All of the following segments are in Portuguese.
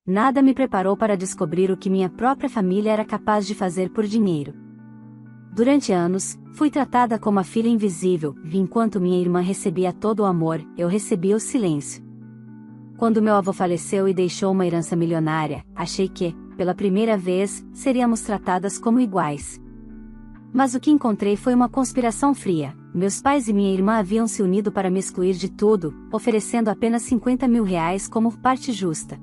Nada me preparou para descobrir o que minha própria família era capaz de fazer por dinheiro. Durante anos, fui tratada como a filha invisível, e enquanto minha irmã recebia todo o amor, eu recebia o silêncio. Quando meu avô faleceu e deixou uma herança milionária, achei que, pela primeira vez, seríamos tratadas como iguais. Mas o que encontrei foi uma conspiração fria. Meus pais e minha irmã haviam se unido para me excluir de tudo, oferecendo apenas R$50 mil como parte justa.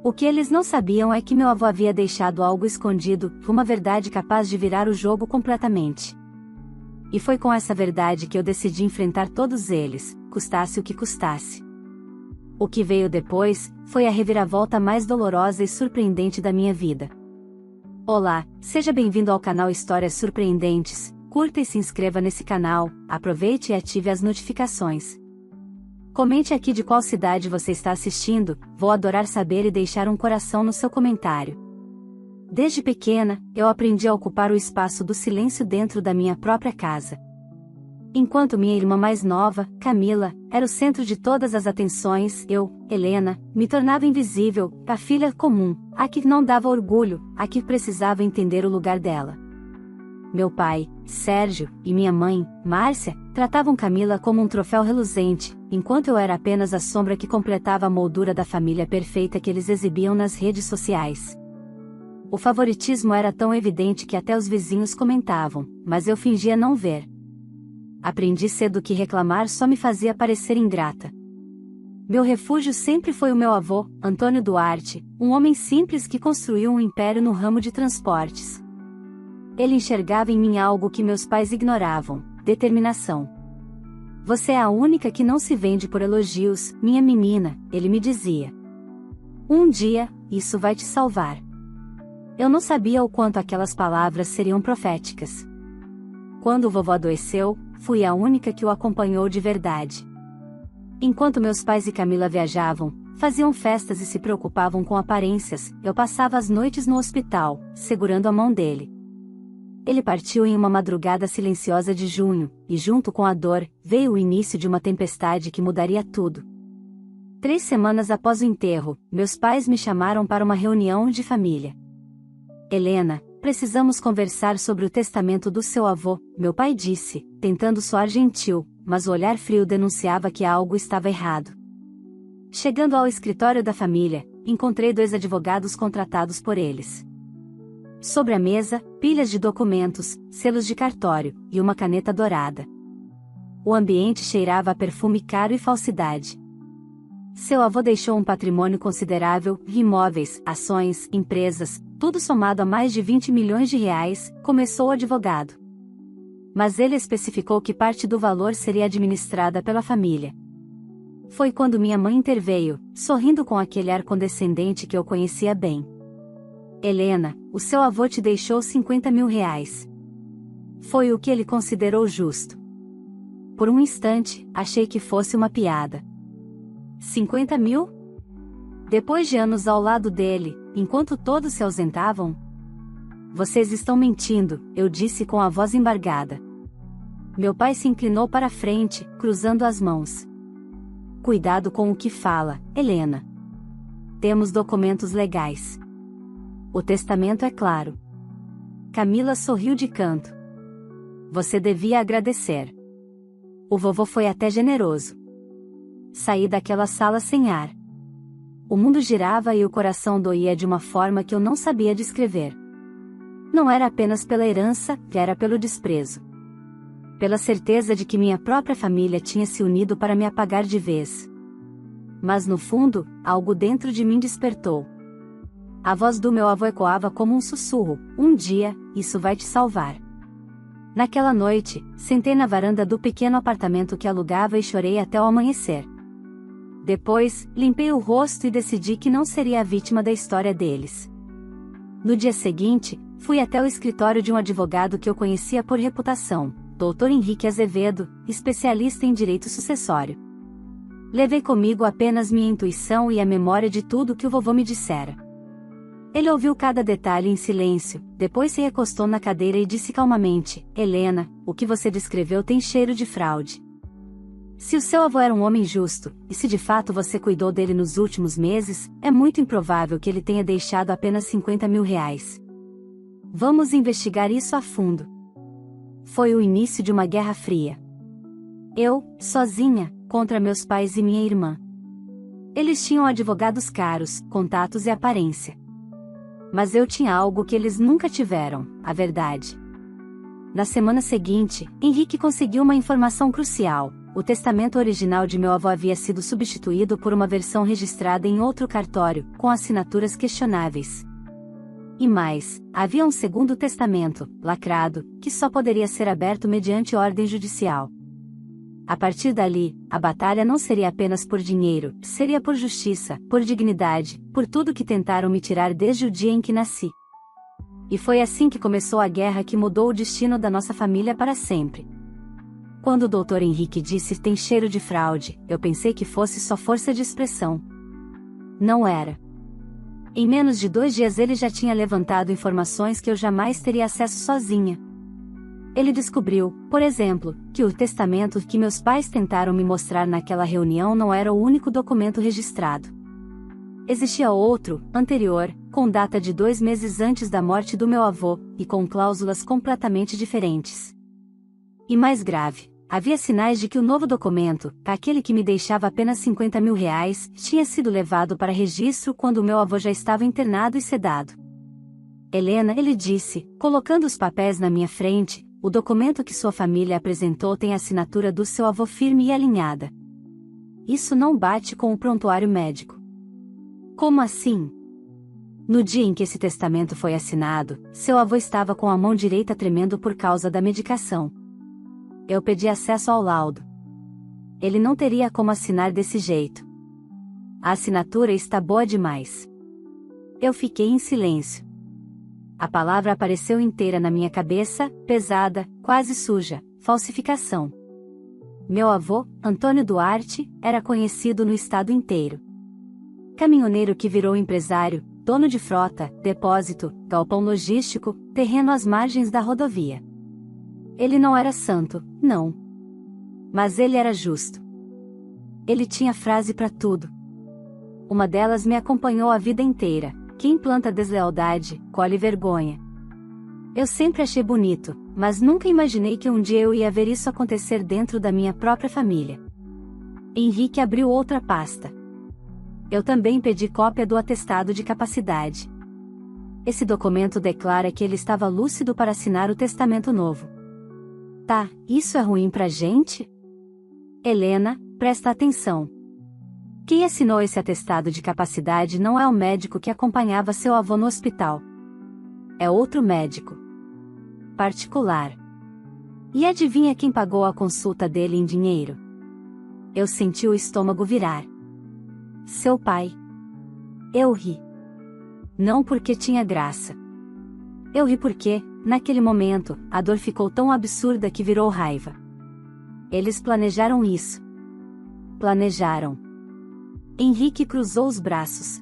O que eles não sabiam é que meu avô havia deixado algo escondido, uma verdade capaz de virar o jogo completamente. E foi com essa verdade que eu decidi enfrentar todos eles, custasse o que custasse. O que veio depois, foi a reviravolta mais dolorosa e surpreendente da minha vida. Olá, seja bem-vindo ao canal Histórias Surpreendentes, curta e se inscreva nesse canal, aproveite e ative as notificações. Comente aqui de qual cidade você está assistindo, vou adorar saber e deixar um coração no seu comentário. Desde pequena, eu aprendi a ocupar o espaço do silêncio dentro da minha própria casa. Enquanto minha irmã mais nova, Camila, era o centro de todas as atenções, eu, Helena, me tornava invisível, a filha comum, a que não dava orgulho, a que precisava entender o lugar dela. Meu pai, Sérgio, e minha mãe, Márcia, tratavam Camila como um troféu reluzente, enquanto eu era apenas a sombra que completava a moldura da família perfeita que eles exibiam nas redes sociais. O favoritismo era tão evidente que até os vizinhos comentavam, mas eu fingia não ver. Aprendi cedo que reclamar só me fazia parecer ingrata. Meu refúgio sempre foi o meu avô, Antônio Duarte, um homem simples que construiu um império no ramo de transportes. Ele enxergava em mim algo que meus pais ignoravam: determinação. Você é a única que não se vende por elogios, minha menina, ele me dizia. Um dia, isso vai te salvar. Eu não sabia o quanto aquelas palavras seriam proféticas. Quando o vovô adoeceu, fui a única que o acompanhou de verdade. Enquanto meus pais e Camila viajavam, faziam festas e se preocupavam com aparências, eu passava as noites no hospital, segurando a mão dele. Ele partiu em uma madrugada silenciosa de junho, e junto com a dor, veio o início de uma tempestade que mudaria tudo. 3 semanas após o enterro, meus pais me chamaram para uma reunião de família. Helena, precisamos conversar sobre o testamento do seu avô, meu pai disse, tentando soar gentil, mas o olhar frio denunciava que algo estava errado. Chegando ao escritório da família, encontrei 2 advogados contratados por eles. Sobre a mesa, pilhas de documentos, selos de cartório, e uma caneta dourada. O ambiente cheirava a perfume caro e falsidade. Seu avô deixou um patrimônio considerável, imóveis, ações, empresas, tudo somado a mais de R$20 milhões, começou o advogado. Mas ele especificou que parte do valor seria administrada pela família. Foi quando minha mãe interveio, sorrindo com aquele ar condescendente que eu conhecia bem. Helena, o seu avô te deixou R$50 mil. Foi o que ele considerou justo. Por um instante, achei que fosse uma piada. 50 mil? Depois de anos ao lado dele, enquanto todos se ausentavam? Vocês estão mentindo, eu disse com a voz embargada. Meu pai se inclinou para a frente, cruzando as mãos. Cuidado com o que fala, Helena. Temos documentos legais. O testamento é claro. Camila sorriu de canto. Você devia agradecer. O vovô foi até generoso. Saí daquela sala sem ar. O mundo girava e o coração doía de uma forma que eu não sabia descrever. Não era apenas pela herança, era pelo desprezo. Pela certeza de que minha própria família tinha se unido para me apagar de vez. Mas no fundo, algo dentro de mim despertou. A voz do meu avô ecoava como um sussurro: um dia, isso vai te salvar. Naquela noite, sentei na varanda do pequeno apartamento que alugava e chorei até o amanhecer. Depois, limpei o rosto e decidi que não seria a vítima da história deles. No dia seguinte, fui até o escritório de um advogado que eu conhecia por reputação, Dr. Henrique Azevedo, especialista em direito sucessório. Levei comigo apenas minha intuição e a memória de tudo que o vovô me dissera. Ele ouviu cada detalhe em silêncio, depois se recostou na cadeira e disse calmamente: Helena, o que você descreveu tem cheiro de fraude. Se o seu avô era um homem justo, e se de fato você cuidou dele nos últimos meses, é muito improvável que ele tenha deixado apenas 50 mil reais. Vamos investigar isso a fundo. Foi o início de uma guerra fria. Eu, sozinha, contra meus pais e minha irmã. Eles tinham advogados caros, contatos e aparência. Mas eu tinha algo que eles nunca tiveram, a verdade. Na semana seguinte, Henrique conseguiu uma informação crucial. O testamento original de meu avô havia sido substituído por uma versão registrada em outro cartório, com assinaturas questionáveis. E mais, havia um segundo testamento, lacrado, que só poderia ser aberto mediante ordem judicial. A partir dali, a batalha não seria apenas por dinheiro, seria por justiça, por dignidade, por tudo que tentaram me tirar desde o dia em que nasci. E foi assim que começou a guerra que mudou o destino da nossa família para sempre. Quando o Dr. Henrique disse "tem cheiro de fraude", eu pensei que fosse só força de expressão. Não era. Em menos de 2 dias ele já tinha levantado informações que eu jamais teria acesso sozinha. Ele descobriu, por exemplo, que o testamento que meus pais tentaram me mostrar naquela reunião não era o único documento registrado. Existia outro, anterior, com data de 2 meses antes da morte do meu avô, e com cláusulas completamente diferentes. E mais grave, havia sinais de que o novo documento, aquele que me deixava apenas 50 mil reais, tinha sido levado para registro quando meu avô já estava internado e sedado. Helena, ele disse, colocando os papéis na minha frente, o documento que sua família apresentou tem a assinatura do seu avô firme e alinhada. Isso não bate com o prontuário médico. Como assim? No dia em que esse testamento foi assinado, seu avô estava com a mão direita tremendo por causa da medicação. Eu pedi acesso ao laudo. Ele não teria como assinar desse jeito. A assinatura está boa demais. Eu fiquei em silêncio. A palavra apareceu inteira na minha cabeça, pesada, quase suja: falsificação. Meu avô, Antônio Duarte, era conhecido no estado inteiro. Caminhoneiro que virou empresário, dono de frota, depósito, galpão logístico, terreno às margens da rodovia. Ele não era santo, não. Mas ele era justo. Ele tinha frase para tudo. Uma delas me acompanhou a vida inteira: quem planta deslealdade, colhe vergonha. Eu sempre achei bonito, mas nunca imaginei que um dia eu ia ver isso acontecer dentro da minha própria família. Henrique abriu outra pasta. Eu também pedi cópia do atestado de capacidade. Esse documento declara que ele estava lúcido para assinar o testamento novo. Tá, isso é ruim pra gente? Helena, presta atenção. Quem assinou esse atestado de capacidade não é o médico que acompanhava seu avô no hospital. É outro médico. Particular. E adivinha quem pagou a consulta dele em dinheiro? Eu senti o estômago virar. Seu pai. Eu ri. Não porque tinha graça. Eu ri porque, naquele momento, a dor ficou tão absurda que virou raiva. Eles planejaram isso. Planejaram. Henrique cruzou os braços.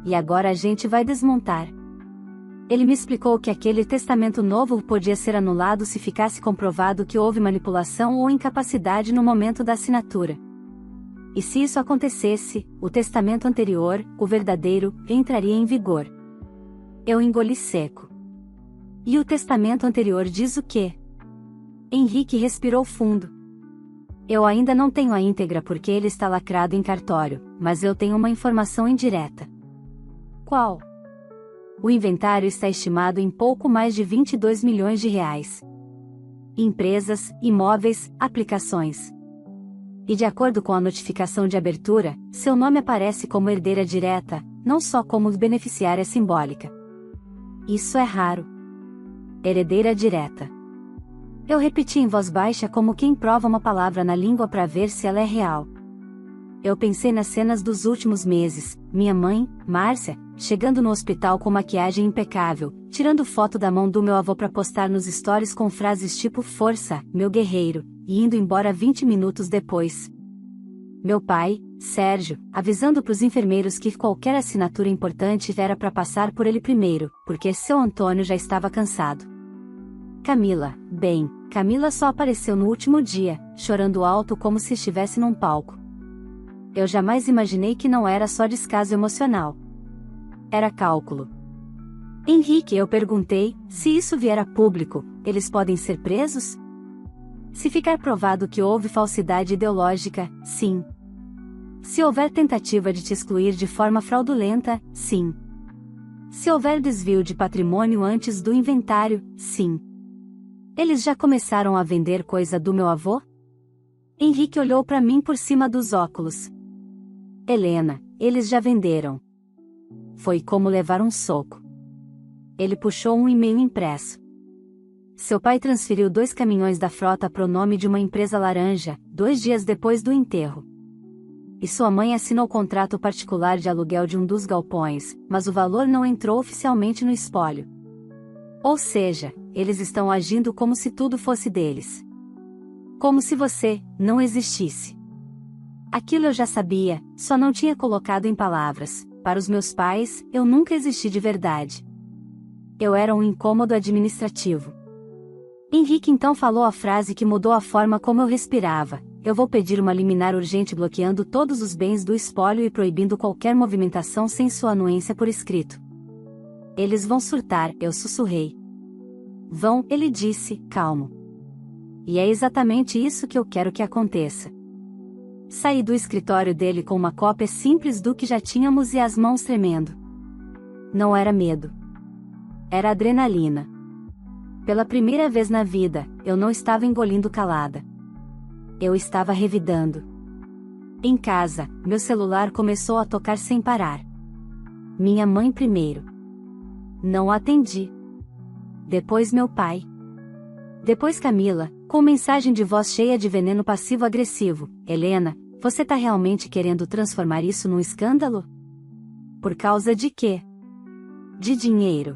E agora a gente vai desmontar. Ele me explicou que aquele testamento novo podia ser anulado se ficasse comprovado que houve manipulação ou incapacidade no momento da assinatura. E se isso acontecesse, o testamento anterior, o verdadeiro, entraria em vigor. Eu engoli seco. E o testamento anterior diz o quê? Henrique respirou fundo. Eu ainda não tenho a íntegra porque ele está lacrado em cartório, mas eu tenho uma informação indireta. Qual? O inventário está estimado em pouco mais de 22 milhões de reais. Empresas, imóveis, aplicações. E de acordo com a notificação de abertura, seu nome aparece como herdeira direta, não só como beneficiária simbólica. Isso é raro. Herdeira direta. Eu repeti em voz baixa como quem prova uma palavra na língua para ver se ela é real. Eu pensei nas cenas dos últimos meses, minha mãe, Márcia, chegando no hospital com maquiagem impecável, tirando foto da mão do meu avô para postar nos stories com frases tipo "força, meu guerreiro", e indo embora 20 minutos depois. Meu pai, Sérgio, avisando para os enfermeiros que qualquer assinatura importante era para passar por ele primeiro, porque seu Antônio já estava cansado. Camila, bem, Camila só apareceu no último dia, chorando alto como se estivesse num palco. Eu jamais imaginei que não era só descaso emocional. Era cálculo. Henrique, eu perguntei, se isso vier a público, eles podem ser presos? Se ficar provado que houve falsidade ideológica, sim. Se houver tentativa de te excluir de forma fraudulenta, sim. Se houver desvio de patrimônio antes do inventário, sim. Eles já começaram a vender coisa do meu avô? Henrique olhou para mim por cima dos óculos. Helena, eles já venderam. Foi como levar um soco. Ele puxou um e-mail impresso. Seu pai transferiu 2 caminhões da frota pro nome de uma empresa laranja, 2 dias depois do enterro. E sua mãe assinou contrato particular de aluguel de um dos galpões, mas o valor não entrou oficialmente no espólio. Ou seja, eles estão agindo como se tudo fosse deles. Como se você não existisse. Aquilo eu já sabia, só não tinha colocado em palavras. Para os meus pais, eu nunca existi de verdade. Eu era um incômodo administrativo. Henrique então falou a frase que mudou a forma como eu respirava. Eu vou pedir uma liminar urgente bloqueando todos os bens do espólio e proibindo qualquer movimentação sem sua anuência por escrito. Eles vão surtar, eu sussurrei. Vão, ele disse, calmo. E é exatamente isso que eu quero que aconteça. Saí do escritório dele com uma cópia simples do que já tínhamos e as mãos tremendo. Não era medo. Era adrenalina. Pela primeira vez na vida, eu não estava engolindo calada. Eu estava revidando. Em casa, meu celular começou a tocar sem parar. Minha mãe primeiro. Não atendi. Depois meu pai. Depois Camila, com mensagem de voz cheia de veneno passivo-agressivo. Helena, você tá realmente querendo transformar isso num escândalo? Por causa de quê? De dinheiro.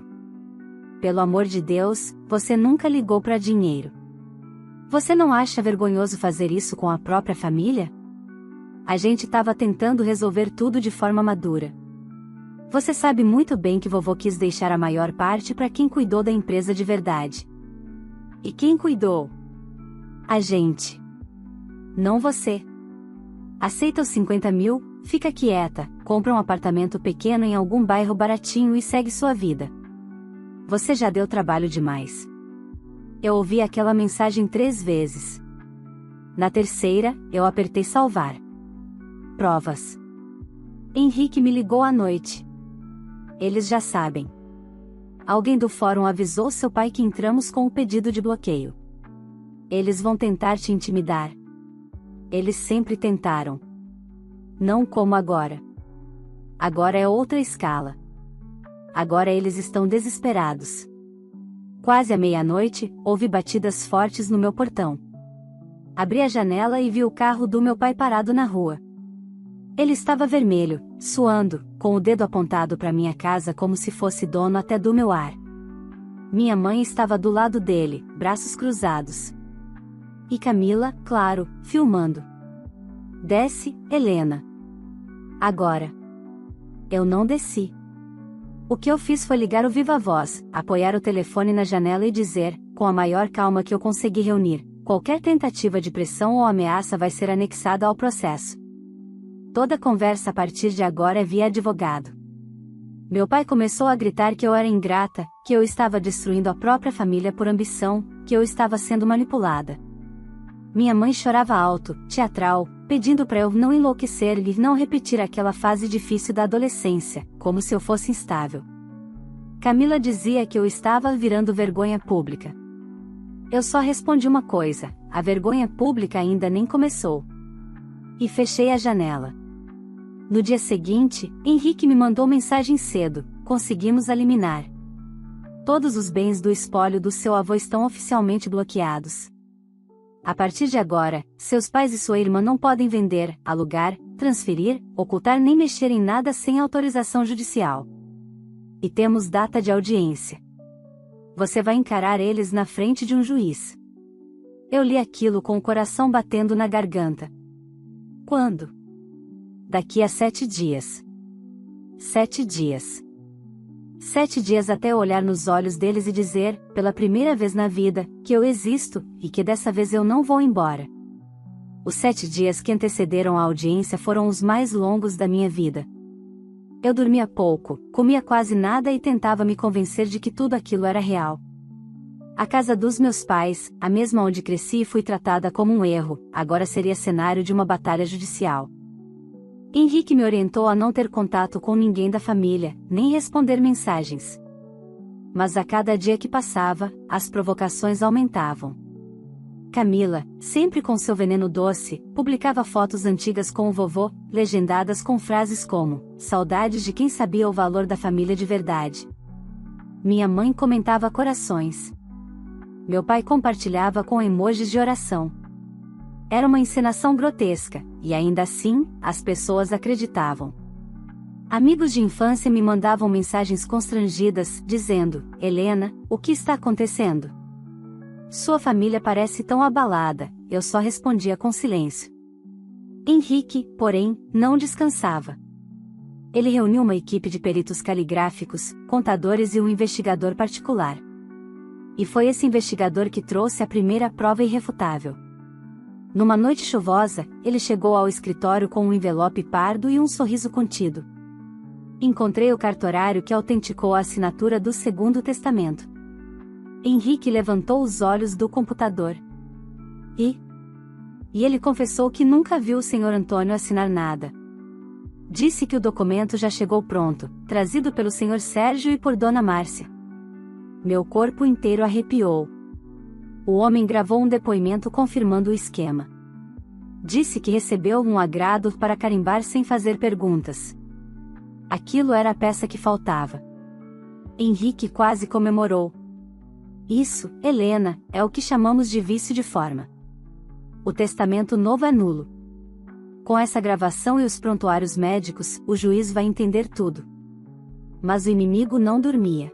Pelo amor de Deus, você nunca ligou para dinheiro. Você não acha vergonhoso fazer isso com a própria família? A gente estava tentando resolver tudo de forma madura. Você sabe muito bem que vovô quis deixar a maior parte para quem cuidou da empresa de verdade. E quem cuidou? A gente. Não você. Aceita os 50 mil, fica quieta, compra um apartamento pequeno em algum bairro baratinho e segue sua vida. Você já deu trabalho demais. Eu ouvi aquela mensagem 3 vezes. Na terceira, eu apertei salvar. Provas. Henrique me ligou à noite. Eles já sabem. Alguém do fórum avisou seu pai que entramos com o pedido de bloqueio. Eles vão tentar te intimidar. Eles sempre tentaram. Não como agora. Agora é outra escala. Agora eles estão desesperados. Quase à meia-noite, ouvi batidas fortes no meu portão. Abri a janela e vi o carro do meu pai parado na rua. Ele estava vermelho, suando, com o dedo apontado para minha casa como se fosse dono até do meu ar. Minha mãe estava do lado dele, braços cruzados. E Camila, claro, filmando. Desce, Helena. Agora. Eu não desci. O que eu fiz foi ligar o viva-voz, apoiar o telefone na janela e dizer, com a maior calma que eu consegui reunir, qualquer tentativa de pressão ou ameaça vai ser anexada ao processo. Toda conversa a partir de agora é via advogado. Meu pai começou a gritar que eu era ingrata, que eu estava destruindo a própria família por ambição, que eu estava sendo manipulada. Minha mãe chorava alto, teatral, pedindo para eu não enlouquecer e não repetir aquela fase difícil da adolescência, como se eu fosse instável. Camila dizia que eu estava virando vergonha pública. Eu só respondi uma coisa: a vergonha pública ainda nem começou. E fechei a janela. No dia seguinte, Henrique me mandou mensagem cedo: conseguimos a liminar. Todos os bens do espólio do seu avô estão oficialmente bloqueados. A partir de agora, seus pais e sua irmã não podem vender, alugar, transferir, ocultar nem mexer em nada sem autorização judicial. E temos data de audiência. Você vai encarar eles na frente de um juiz. Eu li aquilo com o coração batendo na garganta. Quando? Daqui a 7 dias. 7 dias. 7 dias até eu olhar nos olhos deles e dizer, pela primeira vez na vida, que eu existo, e que dessa vez eu não vou embora. Os 7 dias que antecederam a audiência foram os mais longos da minha vida. Eu dormia pouco, comia quase nada e tentava me convencer de que tudo aquilo era real. A casa dos meus pais, a mesma onde cresci e fui tratada como um erro, agora seria cenário de uma batalha judicial. Henrique me orientou a não ter contato com ninguém da família, nem responder mensagens. Mas a cada dia que passava, as provocações aumentavam. Camila, sempre com seu veneno doce, publicava fotos antigas com o vovô, legendadas com frases como: saudades de quem sabia o valor da família de verdade. Minha mãe comentava corações. Meu pai compartilhava com emojis de oração. Era uma encenação grotesca, e ainda assim, as pessoas acreditavam. Amigos de infância me mandavam mensagens constrangidas, dizendo: Helena, o que está acontecendo? Sua família parece tão abalada. Eu só respondia com silêncio. Henrique, porém, não descansava. Ele reuniu uma equipe de peritos caligráficos, contadores e um investigador particular. E foi esse investigador que trouxe a primeira prova irrefutável. Numa noite chuvosa, ele chegou ao escritório com um envelope pardo e um sorriso contido. Encontrei o cartorário que autenticou a assinatura do Segundo Testamento. Henrique levantou os olhos do computador. E ele confessou que nunca viu o Sr. Antônio assinar nada. Disse que o documento já chegou pronto, trazido pelo Sr. Sérgio e por Dona Márcia. Meu corpo inteiro arrepiou. O homem gravou um depoimento confirmando o esquema. Disse que recebeu um agrado para carimbar sem fazer perguntas. Aquilo era a peça que faltava. Henrique quase comemorou. Isso, Helena, é o que chamamos de vício de forma. O testamento novo é nulo. Com essa gravação e os prontuários médicos, o juiz vai entender tudo. Mas o inimigo não dormia.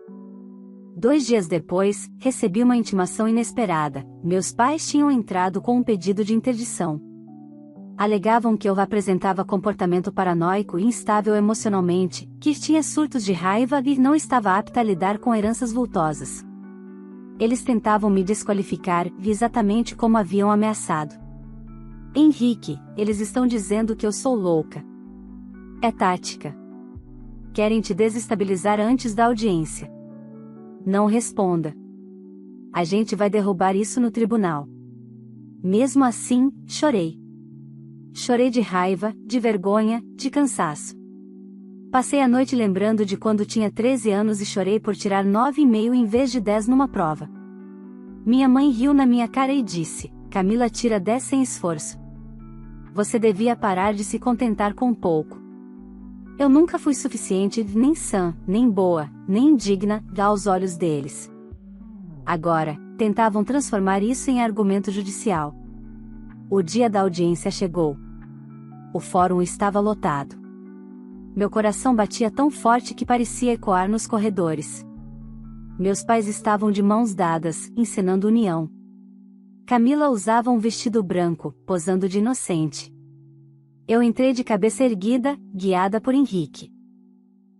2 dias depois, recebi uma intimação inesperada. Meus pais tinham entrado com um pedido de interdição. Alegavam que eu apresentava comportamento paranoico e instável emocionalmente, que tinha surtos de raiva e não estava apta a lidar com heranças vultosas. Eles tentavam me desqualificar, exatamente como haviam ameaçado. Henrique, eles estão dizendo que eu sou louca. É tática. Querem te desestabilizar antes da audiência. Não responda. A gente vai derrubar isso no tribunal. Mesmo assim, chorei. Chorei de raiva, de vergonha, de cansaço. Passei a noite lembrando de quando tinha 13 anos e chorei por tirar 9,5 em vez de 10 numa prova. Minha mãe riu na minha cara e disse: Camila tira 10 sem esforço. Você devia parar de se contentar com pouco. Eu nunca fui suficiente, nem sã, nem boa, nem digna, aos olhos deles. Agora, tentavam transformar isso em argumento judicial. O dia da audiência chegou. O fórum estava lotado. Meu coração batia tão forte que parecia ecoar nos corredores. Meus pais estavam de mãos dadas, encenando união. Camila usava um vestido branco, posando de inocente. Eu entrei de cabeça erguida, guiada por Henrique.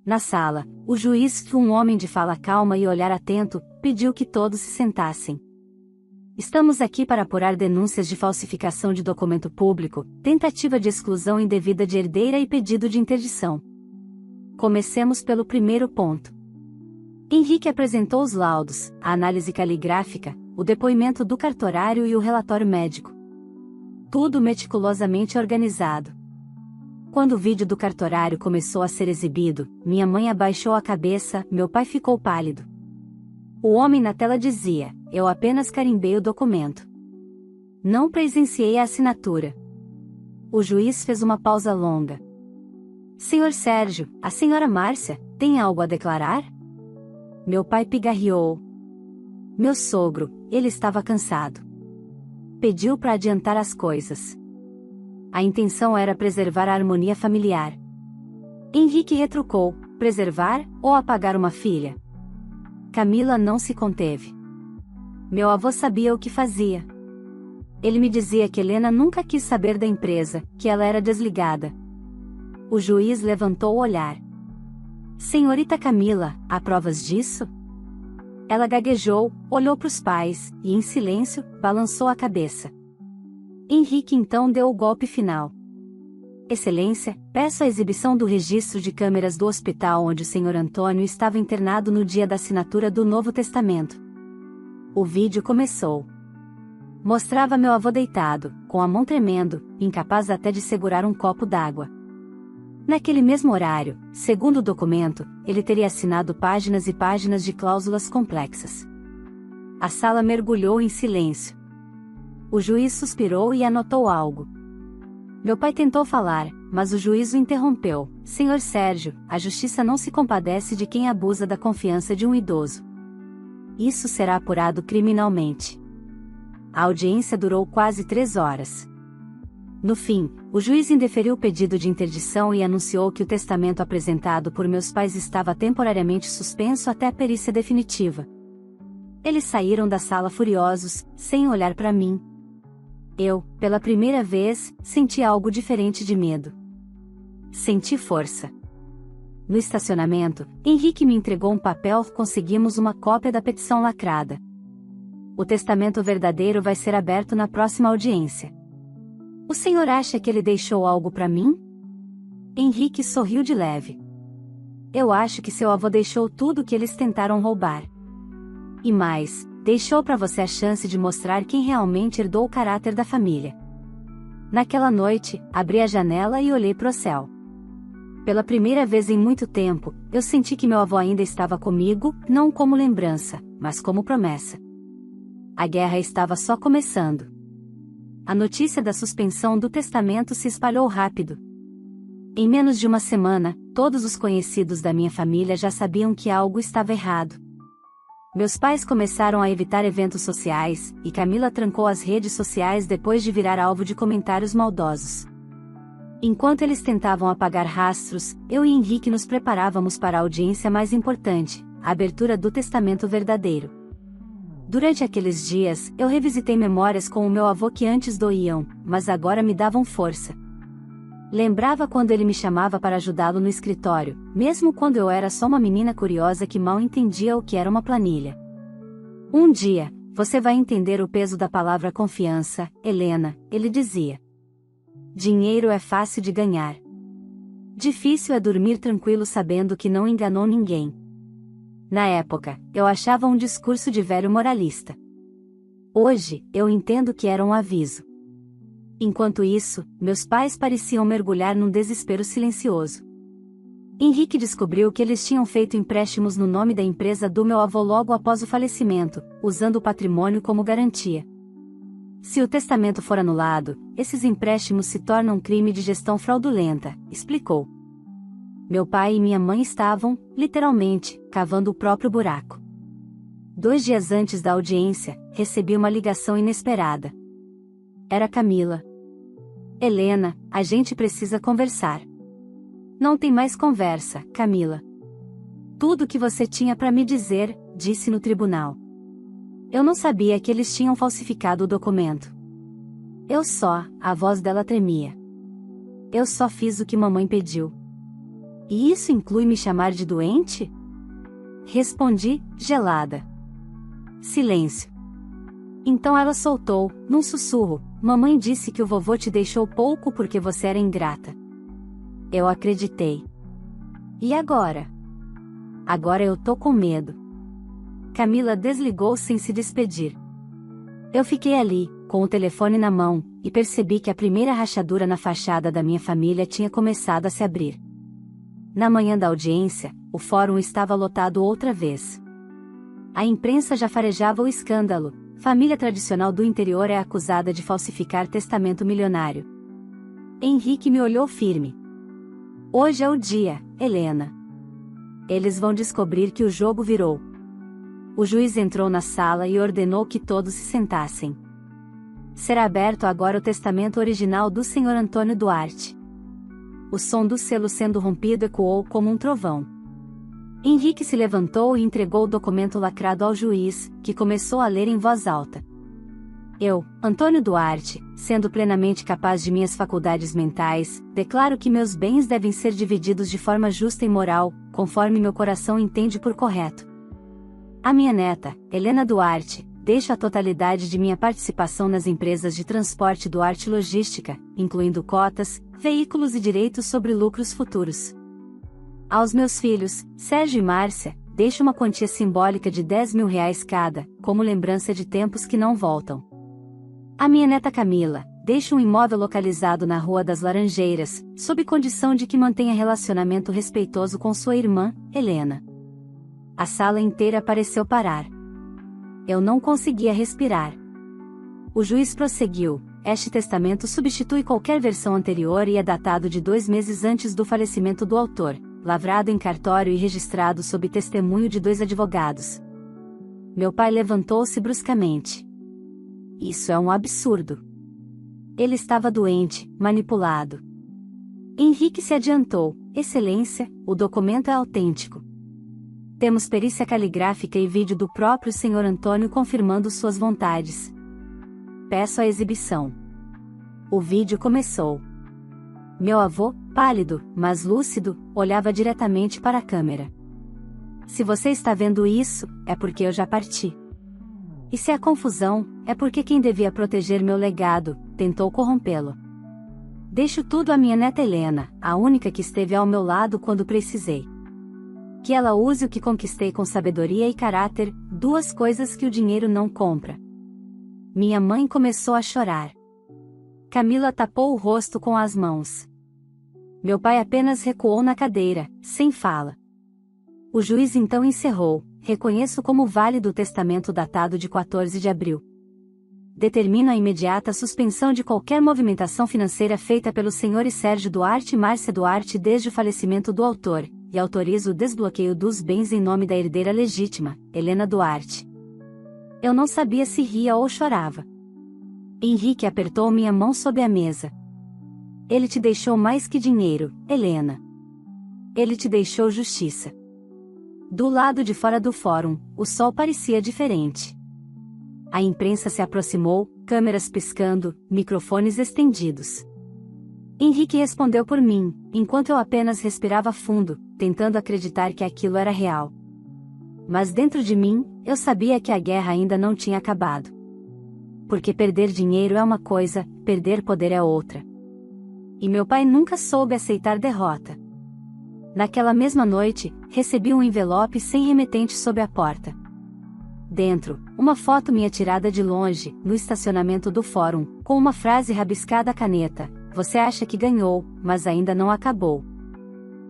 Na sala, o juiz, um homem de fala calma e olhar atento, pediu que todos se sentassem. Estamos aqui para apurar denúncias de falsificação de documento público, tentativa de exclusão indevida de herdeira e pedido de interdição. Comecemos pelo primeiro ponto. Henrique apresentou os laudos, a análise caligráfica, o depoimento do cartorário e o relatório médico. Tudo meticulosamente organizado. Quando o vídeo do cartorário começou a ser exibido, minha mãe abaixou a cabeça, meu pai ficou pálido. O homem na tela dizia: eu apenas carimbei o documento. Não presenciei a assinatura. O juiz fez uma pausa longa. Senhor Sérgio, a senhora Márcia, tem algo a declarar? Meu pai pigarreou. Meu sogro, ele estava cansado. Pediu para adiantar as coisas. A intenção era preservar a harmonia familiar. Henrique retrucou: preservar ou apagar uma filha? Camila não se conteve. Meu avô sabia o que fazia. Ele me dizia que Helena nunca quis saber da empresa, que ela era desligada. O juiz levantou o olhar. Senhorita Camila, há provas disso? Ela gaguejou, olhou para os pais, e em silêncio, balançou a cabeça. Henrique então deu o golpe final. Excelência, peço a exibição do registro de câmeras do hospital onde o Sr. Antônio estava internado no dia da assinatura do Novo Testamento. O vídeo começou. Mostrava meu avô deitado, com a mão tremendo, incapaz até de segurar um copo d'água. Naquele mesmo horário, segundo o documento, ele teria assinado páginas e páginas de cláusulas complexas. A sala mergulhou em silêncio. O juiz suspirou e anotou algo. Meu pai tentou falar, mas o juiz o interrompeu. Senhor Sérgio, a justiça não se compadece de quem abusa da confiança de um idoso. Isso será apurado criminalmente. A audiência durou quase 3 horas. No fim, o juiz indeferiu o pedido de interdição e anunciou que o testamento apresentado por meus pais estava temporariamente suspenso até a perícia definitiva. Eles saíram da sala furiosos, sem olhar para mim. Eu, pela primeira vez, senti algo diferente de medo. Senti força. No estacionamento, Henrique me entregou um papel. Conseguimos uma cópia da petição lacrada. O testamento verdadeiro vai ser aberto na próxima audiência. O senhor acha que ele deixou algo para mim? Henrique sorriu de leve. Eu acho que seu avô deixou tudo o que eles tentaram roubar. E mais, deixou para você a chance de mostrar quem realmente herdou o caráter da família. Naquela noite, abri a janela e olhei para o céu. Pela primeira vez em muito tempo, eu senti que meu avô ainda estava comigo, não como lembrança, mas como promessa. A guerra estava só começando. A notícia da suspensão do testamento se espalhou rápido. Em menos de uma semana, todos os conhecidos da minha família já sabiam que algo estava errado. Meus pais começaram a evitar eventos sociais, e Camila trancou as redes sociais depois de virar alvo de comentários maldosos. Enquanto eles tentavam apagar rastros, eu e Henrique nos preparávamos para a audiência mais importante, a abertura do testamento verdadeiro. Durante aqueles dias, eu revisitei memórias com o meu avô que antes doíam, mas agora me davam força. Lembrava quando ele me chamava para ajudá-lo no escritório, mesmo quando eu era só uma menina curiosa que mal entendia o que era uma planilha. Um dia, você vai entender o peso da palavra confiança, Helena, ele dizia. Dinheiro é fácil de ganhar. Difícil é dormir tranquilo sabendo que não enganou ninguém. Na época, eu achava um discurso de velho moralista. Hoje, eu entendo que era um aviso. Enquanto isso, meus pais pareciam mergulhar num desespero silencioso. Henrique descobriu que eles tinham feito empréstimos no nome da empresa do meu avô logo após o falecimento, usando o patrimônio como garantia. Se o testamento for anulado, esses empréstimos se tornam crime de gestão fraudulenta, explicou. Meu pai e minha mãe estavam, literalmente, cavando o próprio buraco. 2 dias antes da audiência, recebi uma ligação inesperada. Era Camila. Helena, a gente precisa conversar. Não tem mais conversa, Camila. Tudo o que você tinha para me dizer, disse no tribunal. Eu não sabia que eles tinham falsificado o documento. A voz dela tremia. Eu só fiz o que mamãe pediu. E isso inclui me chamar de doente? Respondi, gelada. Silêncio. Então ela soltou, num sussurro, mamãe disse que o vovô te deixou pouco porque você era ingrata. Eu acreditei. E agora? Agora eu tô com medo. Camila desligou sem se despedir. Eu fiquei ali, com o telefone na mão, e percebi que a primeira rachadura na fachada da minha família tinha começado a se abrir. Na manhã da audiência, o fórum estava lotado outra vez. A imprensa já farejava o escândalo. Família tradicional do interior é acusada de falsificar testamento milionário. Henrique me olhou firme. Hoje é o dia, Helena. Eles vão descobrir que o jogo virou. O juiz entrou na sala e ordenou que todos se sentassem. Será aberto agora o testamento original do Sr. Antônio Duarte. O som do selo sendo rompido ecoou como um trovão. Henrique se levantou e entregou o documento lacrado ao juiz, que começou a ler em voz alta. Eu, Antônio Duarte, sendo plenamente capaz de minhas faculdades mentais, declaro que meus bens devem ser divididos de forma justa e moral, conforme meu coração entende por correto. A minha neta, Helena Duarte, deixo a totalidade de minha participação nas empresas de transporte Duarte Logística, incluindo cotas, veículos e direitos sobre lucros futuros. Aos meus filhos, Sérgio e Márcia, deixo uma quantia simbólica de R$ 10.000 cada, como lembrança de tempos que não voltam. A minha neta Camila, deixo um imóvel localizado na Rua das Laranjeiras, sob condição de que mantenha relacionamento respeitoso com sua irmã, Helena. A sala inteira pareceu parar. Eu não conseguia respirar. O juiz prosseguiu: este testamento substitui qualquer versão anterior e é datado de 2 meses antes do falecimento do autor, lavrado em cartório e registrado sob testemunho de 2 advogados. Meu pai levantou-se bruscamente. Isso é um absurdo. Ele estava doente, manipulado. Henrique se adiantou: Excelência, o documento é autêntico. Temos perícia caligráfica e vídeo do próprio Sr. Antônio confirmando suas vontades. Peço a exibição. O vídeo começou. Meu avô, pálido, mas lúcido, olhava diretamente para a câmera. Se você está vendo isso, é porque eu já parti. E se há confusão, é porque quem devia proteger meu legado, tentou corrompê-lo. Deixo tudo à minha neta Helena, a única que esteve ao meu lado quando precisei. Que ela use o que conquistei com sabedoria e caráter, 2 coisas que o dinheiro não compra. Minha mãe começou a chorar. Camila tapou o rosto com as mãos. Meu pai apenas recuou na cadeira, sem fala. O juiz então encerrou: reconheço como válido o testamento datado de 14 de abril. Determino a imediata suspensão de qualquer movimentação financeira feita pelos senhores Sérgio Duarte e Márcia Duarte desde o falecimento do autor, e autorizo o desbloqueio dos bens em nome da herdeira legítima, Helena Duarte. Eu não sabia se ria ou chorava. Henrique apertou minha mão sob a mesa. Ele te deixou mais que dinheiro, Helena. Ele te deixou justiça. Do lado de fora do fórum, o sol parecia diferente. A imprensa se aproximou, câmeras piscando, microfones estendidos. Henrique respondeu por mim, enquanto eu apenas respirava fundo, tentando acreditar que aquilo era real. Mas dentro de mim, eu sabia que a guerra ainda não tinha acabado. Porque perder dinheiro é uma coisa, perder poder é outra. E meu pai nunca soube aceitar derrota. Naquela mesma noite, recebi um envelope sem remetente sob a porta. Dentro, uma foto minha tirada de longe, no estacionamento do fórum, com uma frase rabiscada à caneta: você acha que ganhou, mas ainda não acabou.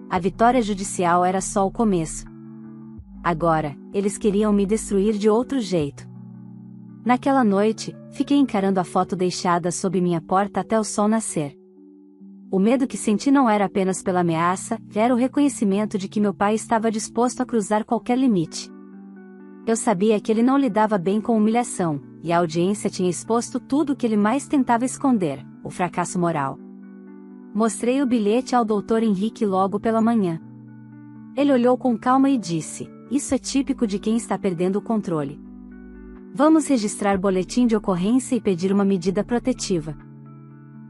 A vitória judicial era só o começo. Agora, eles queriam me destruir de outro jeito. Naquela noite, fiquei encarando a foto deixada sob minha porta até o sol nascer. O medo que senti não era apenas pela ameaça, era o reconhecimento de que meu pai estava disposto a cruzar qualquer limite. Eu sabia que ele não lidava bem com humilhação, e a audiência tinha exposto tudo o que ele mais tentava esconder: o fracasso moral. Mostrei o bilhete ao Dr. Henrique logo pela manhã. Ele olhou com calma e disse: isso é típico de quem está perdendo o controle. Vamos registrar boletim de ocorrência e pedir uma medida protetiva.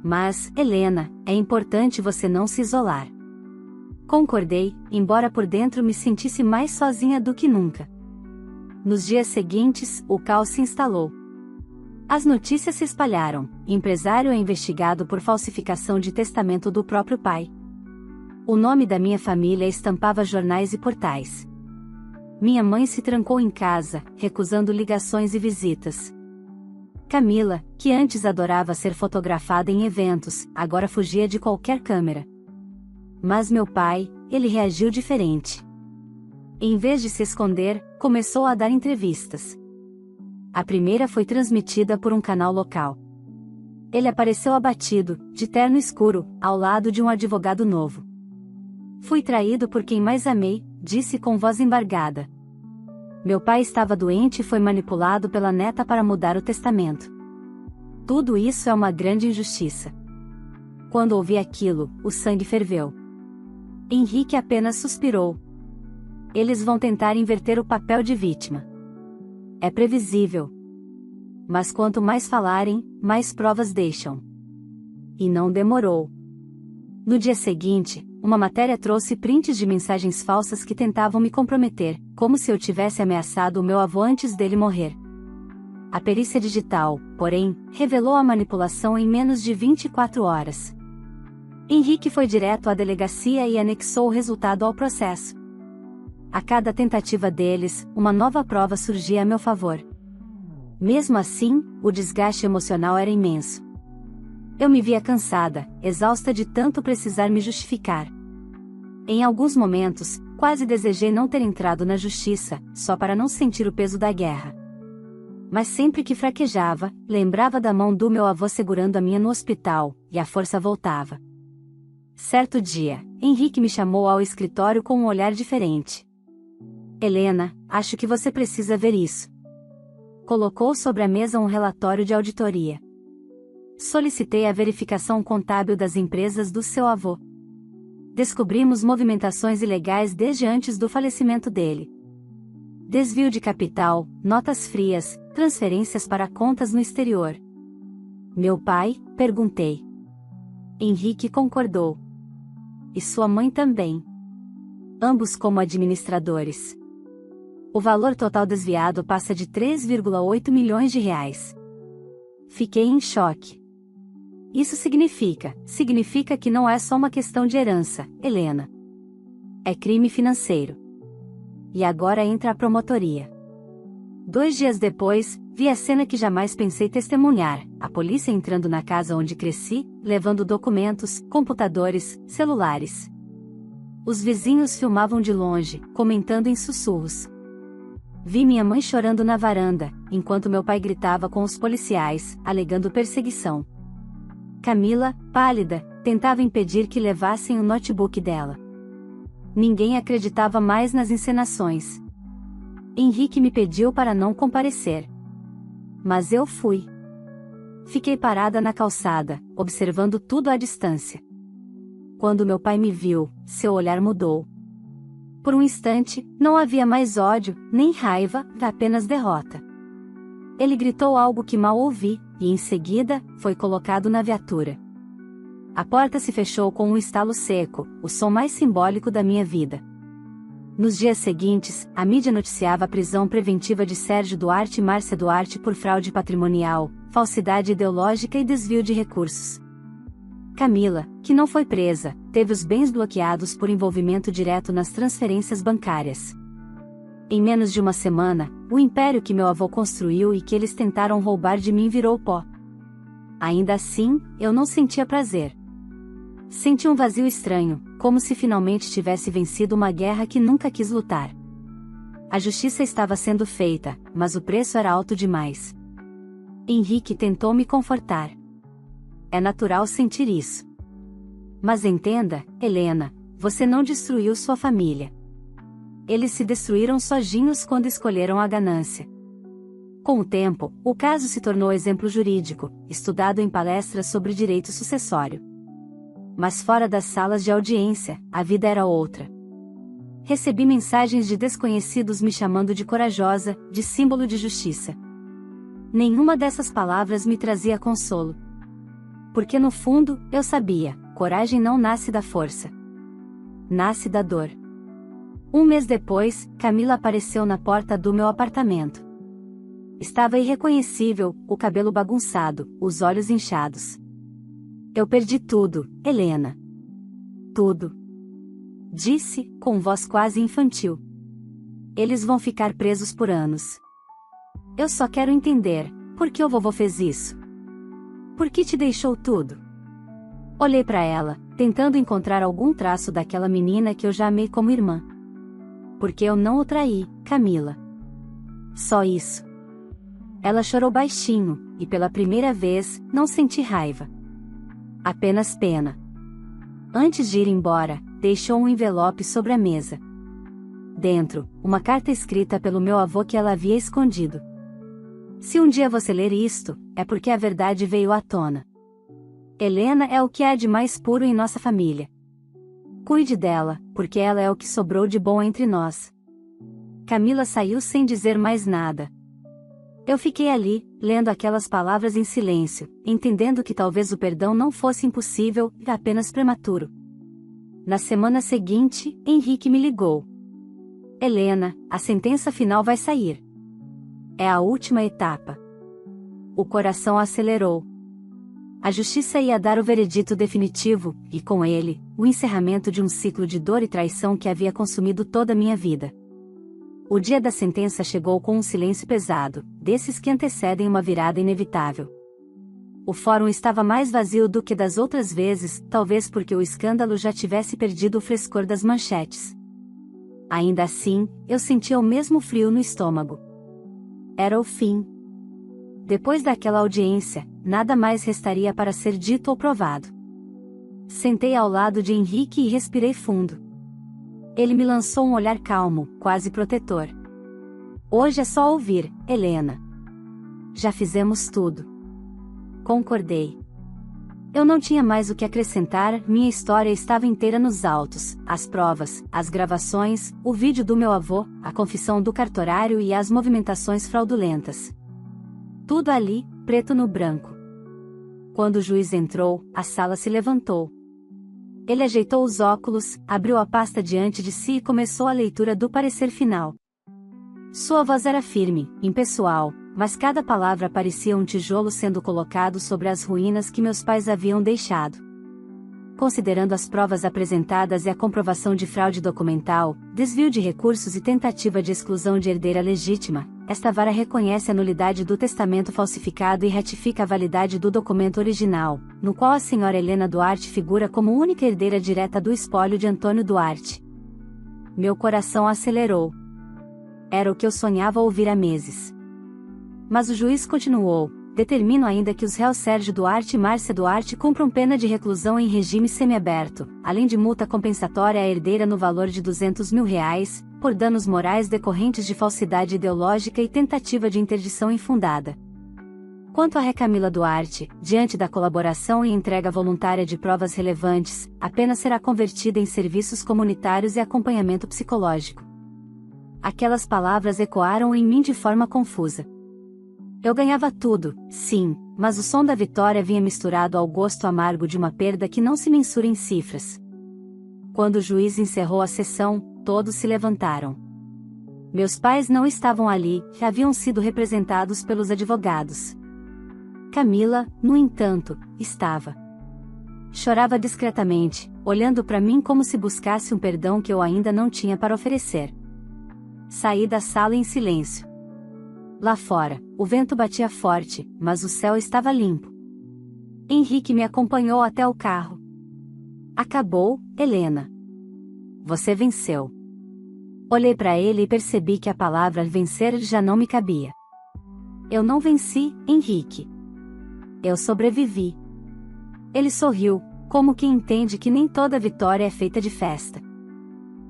Mas, Helena, é importante você não se isolar. Concordei, embora por dentro me sentisse mais sozinha do que nunca. Nos dias seguintes, o caos se instalou. As notícias se espalharam: empresário é investigado por falsificação de testamento do próprio pai. O nome da minha família estampava jornais e portais. Minha mãe se trancou em casa, recusando ligações e visitas. Camila, que antes adorava ser fotografada em eventos, agora fugia de qualquer câmera. Mas meu pai, ele reagiu diferente. Em vez de se esconder, começou a dar entrevistas. A primeira foi transmitida por um canal local. Ele apareceu abatido, de terno escuro, ao lado de um advogado novo. Fui traído por quem mais amei, disse com voz embargada. Meu pai estava doente e foi manipulado pela neta para mudar o testamento. Tudo isso é uma grande injustiça. Quando ouvi aquilo, o sangue ferveu. Henrique apenas suspirou. Eles vão tentar inverter o papel de vítima. É previsível. Mas quanto mais falarem, mais provas deixam. E não demorou. No dia seguinte, uma matéria trouxe prints de mensagens falsas que tentavam me comprometer, como se eu tivesse ameaçado o meu avô antes dele morrer. A perícia digital, porém, revelou a manipulação em menos de 24 horas. Henrique foi direto à delegacia e anexou o resultado ao processo. A cada tentativa deles, uma nova prova surgia a meu favor. Mesmo assim, o desgaste emocional era imenso. Eu me via cansada, exausta de tanto precisar me justificar. Em alguns momentos, quase desejei não ter entrado na justiça, só para não sentir o peso da guerra. Mas sempre que fraquejava, lembrava da mão do meu avô segurando a minha no hospital, e a força voltava. Certo dia, Henrique me chamou ao escritório com um olhar diferente. Helena, acho que você precisa ver isso. Colocou sobre a mesa um relatório de auditoria. Solicitei a verificação contábil das empresas do seu avô. Descobrimos movimentações ilegais desde antes do falecimento dele. Desvio de capital, notas frias, transferências para contas no exterior. Meu pai? Perguntei. Henrique concordou. E sua mãe também. Ambos como administradores. O valor total desviado passa de 3,8 milhões de reais. Fiquei em choque. Isso significa que não é só uma questão de herança, Helena. É crime financeiro. E agora entra a promotoria. 2 dias depois, vi a cena que jamais pensei testemunhar, a polícia entrando na casa onde cresci, levando documentos, computadores, celulares. Os vizinhos filmavam de longe, comentando em sussurros. Vi minha mãe chorando na varanda, enquanto meu pai gritava com os policiais, alegando perseguição. Camila, pálida, tentava impedir que levassem o notebook dela. Ninguém acreditava mais nas encenações. Henrique me pediu para não comparecer. Mas eu fui. Fiquei parada na calçada, observando tudo à distância. Quando meu pai me viu, seu olhar mudou. Por um instante, não havia mais ódio, nem raiva, apenas derrota. Ele gritou algo que mal ouvi, e em seguida, foi colocado na viatura. A porta se fechou com um estalo seco, o som mais simbólico da minha vida. Nos dias seguintes, a mídia noticiava a prisão preventiva de Sérgio Duarte e Márcia Duarte por fraude patrimonial, falsidade ideológica e desvio de recursos. Camila, que não foi presa, teve os bens bloqueados por envolvimento direto nas transferências bancárias. Em menos de uma semana, o império que meu avô construiu e que eles tentaram roubar de mim virou pó. Ainda assim, eu não sentia prazer. Senti um vazio estranho, como se finalmente tivesse vencido uma guerra que nunca quis lutar. A justiça estava sendo feita, mas o preço era alto demais. Henrique tentou me confortar. É natural sentir isso. Mas entenda, Helena, você não destruiu sua família. Eles se destruíram sozinhos quando escolheram a ganância. Com o tempo, o caso se tornou exemplo jurídico, estudado em palestras sobre direito sucessório. Mas fora das salas de audiência, a vida era outra. Recebi mensagens de desconhecidos me chamando de corajosa, de símbolo de justiça. Nenhuma dessas palavras me trazia consolo. Porque no fundo, eu sabia, coragem não nasce da força. Nasce da dor. Um mês depois, Camila apareceu na porta do meu apartamento. Estava irreconhecível, o cabelo bagunçado, os olhos inchados. Eu perdi tudo, Helena. Tudo. Disse, com voz quase infantil. Eles vão ficar presos por anos. Eu só quero entender, por que o vovô fez isso? Por que te deixou tudo? Olhei para ela, tentando encontrar algum traço daquela menina que eu já amei como irmã. Porque eu não o traí, Camila. Só isso. Ela chorou baixinho, e pela primeira vez, não senti raiva. Apenas pena. Antes de ir embora, deixou um envelope sobre a mesa. Dentro, uma carta escrita pelo meu avô que ela havia escondido. Se um dia você ler isto, é porque a verdade veio à tona. Helena é o que há de mais puro em nossa família. Cuide dela, porque ela é o que sobrou de bom entre nós. Camila saiu sem dizer mais nada. Eu fiquei ali, lendo aquelas palavras em silêncio, entendendo que talvez o perdão não fosse impossível, apenas prematuro. Na semana seguinte, Henrique me ligou. Helena, a sentença final vai sair. É a última etapa. O coração acelerou. A justiça ia dar o veredito definitivo, e com ele, o encerramento de um ciclo de dor e traição que havia consumido toda a minha vida. O dia da sentença chegou com um silêncio pesado, desses que antecedem uma virada inevitável. O fórum estava mais vazio do que das outras vezes, talvez porque o escândalo já tivesse perdido o frescor das manchetes. Ainda assim, eu sentia o mesmo frio no estômago. Era o fim. Depois daquela audiência, nada mais restaria para ser dito ou provado. Sentei ao lado de Henrique e respirei fundo. Ele me lançou um olhar calmo, quase protetor. Hoje é só ouvir, Helena. Já fizemos tudo. Concordei. Eu não tinha mais o que acrescentar, minha história estava inteira nos autos, as provas, as gravações, o vídeo do meu avô, a confissão do cartorário e as movimentações fraudulentas. Tudo ali, preto no branco. Quando o juiz entrou, a sala se levantou. Ele ajeitou os óculos, abriu a pasta diante de si e começou a leitura do parecer final. Sua voz era firme, impessoal, mas cada palavra parecia um tijolo sendo colocado sobre as ruínas que meus pais haviam deixado. Considerando as provas apresentadas e a comprovação de fraude documental, desvio de recursos e tentativa de exclusão de herdeira legítima, esta vara reconhece a nulidade do testamento falsificado e ratifica a validade do documento original, no qual a senhora Helena Duarte figura como única herdeira direta do espólio de Antônio Duarte. Meu coração acelerou. Era o que eu sonhava ouvir há meses. Mas o juiz continuou: determino ainda que os réus Sérgio Duarte e Márcia Duarte cumpram pena de reclusão em regime semiaberto, além de multa compensatória à herdeira no valor de R$200 mil, por danos morais decorrentes de falsidade ideológica e tentativa de interdição infundada. Quanto a Ré Camila Duarte, diante da colaboração e entrega voluntária de provas relevantes, a pena será convertida em serviços comunitários e acompanhamento psicológico. Aquelas palavras ecoaram em mim de forma confusa. Eu ganhava tudo, sim, mas o som da vitória vinha misturado ao gosto amargo de uma perda que não se mensura em cifras. Quando o juiz encerrou a sessão, todos se levantaram. Meus pais não estavam ali, haviam sido representados pelos advogados. Camila, no entanto, estava. Chorava discretamente, olhando para mim como se buscasse um perdão que eu ainda não tinha para oferecer. Saí da sala em silêncio. Lá fora, o vento batia forte, mas o céu estava limpo. Henrique me acompanhou até o carro. Acabou, Helena. Você venceu. Olhei para ele e percebi que a palavra vencer já não me cabia. Eu não venci, Henrique. Eu sobrevivi. Ele sorriu, como quem entende que nem toda vitória é feita de festa.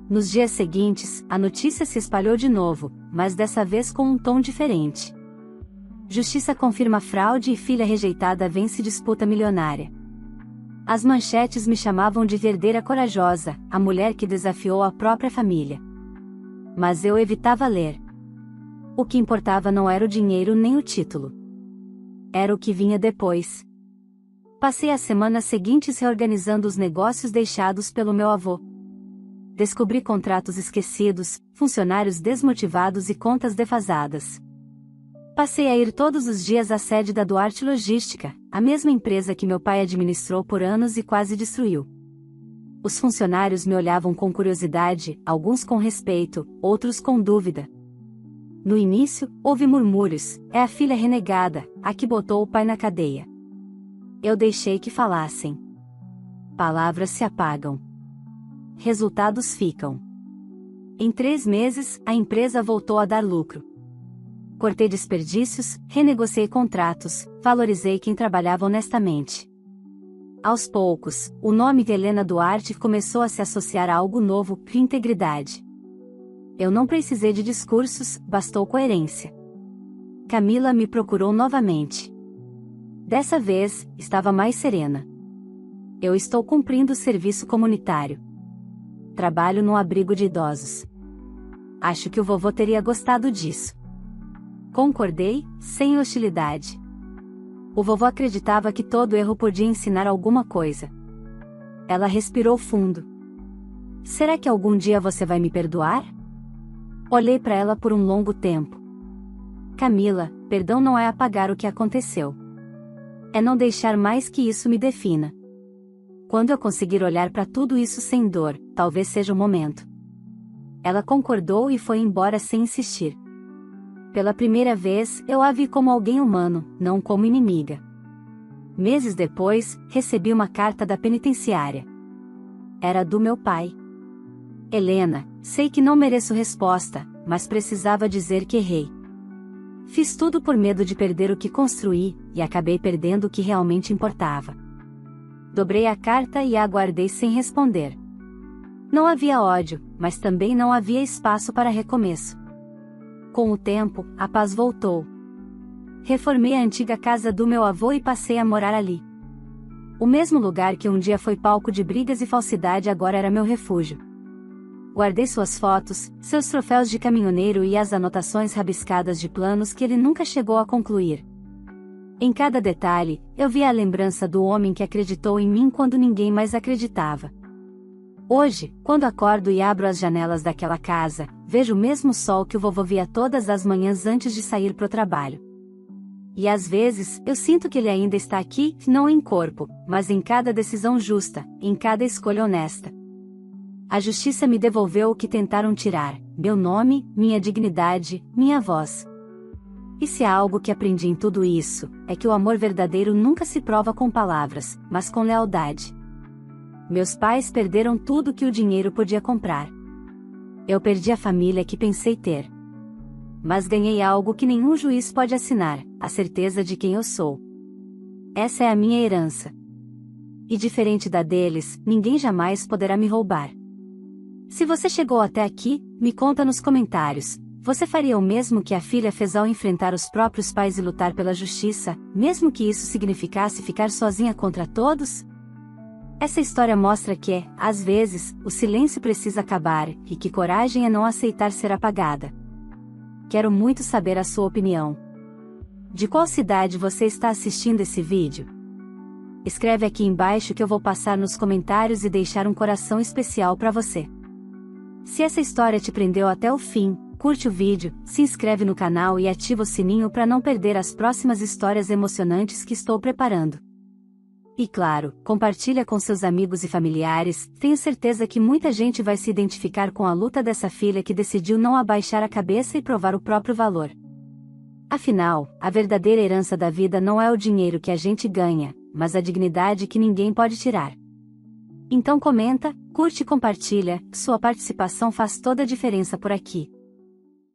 Nos dias seguintes, a notícia se espalhou de novo, mas dessa vez com um tom diferente. Justiça confirma fraude e filha rejeitada vence disputa milionária. As manchetes me chamavam de herdeira corajosa, a mulher que desafiou a própria família. Mas eu evitava ler. O que importava não era o dinheiro nem o título. Era o que vinha depois. Passei as semanas seguintes reorganizando os negócios deixados pelo meu avô. Descobri contratos esquecidos, funcionários desmotivados e contas defasadas. Passei a ir todos os dias à sede da Duarte Logística, a mesma empresa que meu pai administrou por anos e quase destruiu. Os funcionários me olhavam com curiosidade, alguns com respeito, outros com dúvida. No início, houve murmúrios: é a filha renegada, a que botou o pai na cadeia. Eu deixei que falassem. Palavras se apagam. Resultados ficam. Em 3 meses, a empresa voltou a dar lucro. Cortei desperdícios, renegociei contratos, valorizei quem trabalhava honestamente. Aos poucos, o nome de Helena Duarte começou a se associar a algo novo, integridade. Eu não precisei de discursos, bastou coerência. Camila me procurou novamente. Dessa vez, estava mais serena. Eu estou cumprindo o serviço comunitário. Trabalho num abrigo de idosos. Acho que o vovô teria gostado disso. Concordei, sem hostilidade. O vovô acreditava que todo erro podia ensinar alguma coisa. Ela respirou fundo. Será que algum dia você vai me perdoar? Olhei para ela por um longo tempo. Camila, perdão não é apagar o que aconteceu. É não deixar mais que isso me defina. Quando eu conseguir olhar para tudo isso sem dor, talvez seja o momento. Ela concordou e foi embora sem insistir. Pela primeira vez, eu a vi como alguém humano, não como inimiga. Meses depois, recebi uma carta da penitenciária. Era do meu pai. Helena, sei que não mereço resposta, mas precisava dizer que errei. Fiz tudo por medo de perder o que construí, e acabei perdendo o que realmente importava. Dobrei a carta e a aguardei sem responder. Não havia ódio, mas também não havia espaço para recomeço. Com o tempo, a paz voltou. Reformei a antiga casa do meu avô e passei a morar ali. O mesmo lugar que um dia foi palco de brigas e falsidade agora era meu refúgio. Guardei suas fotos, seus troféus de caminhoneiro e as anotações rabiscadas de planos que ele nunca chegou a concluir. Em cada detalhe, eu via a lembrança do homem que acreditou em mim quando ninguém mais acreditava. Hoje, quando acordo e abro as janelas daquela casa, vejo o mesmo sol que o vovô via todas as manhãs antes de sair pro trabalho. E às vezes, eu sinto que ele ainda está aqui, não em corpo, mas em cada decisão justa, em cada escolha honesta. A justiça me devolveu o que tentaram tirar: meu nome, minha dignidade, minha voz. E se há algo que aprendi em tudo isso, é que o amor verdadeiro nunca se prova com palavras, mas com lealdade. Meus pais perderam tudo que o dinheiro podia comprar. Eu perdi a família que pensei ter. Mas ganhei algo que nenhum juiz pode assinar: a certeza de quem eu sou. Essa é a minha herança. E diferente da deles, ninguém jamais poderá me roubar. Se você chegou até aqui, me conta nos comentários. Você faria o mesmo que a filha fez ao enfrentar os próprios pais e lutar pela justiça, mesmo que isso significasse ficar sozinha contra todos? Essa história mostra que, às vezes, o silêncio precisa acabar, e que coragem é não aceitar ser apagada. Quero muito saber a sua opinião. De qual cidade você está assistindo esse vídeo? Escreve aqui embaixo que eu vou passar nos comentários e deixar um coração especial para você. Se essa história te prendeu até o fim, curte o vídeo, se inscreve no canal e ativa o sininho para não perder as próximas histórias emocionantes que estou preparando. E claro, compartilha com seus amigos e familiares. Tenho certeza que muita gente vai se identificar com a luta dessa filha que decidiu não abaixar a cabeça e provar o próprio valor. Afinal, a verdadeira herança da vida não é o dinheiro que a gente ganha, mas a dignidade que ninguém pode tirar. Então comenta, curte e compartilha, sua participação faz toda a diferença por aqui.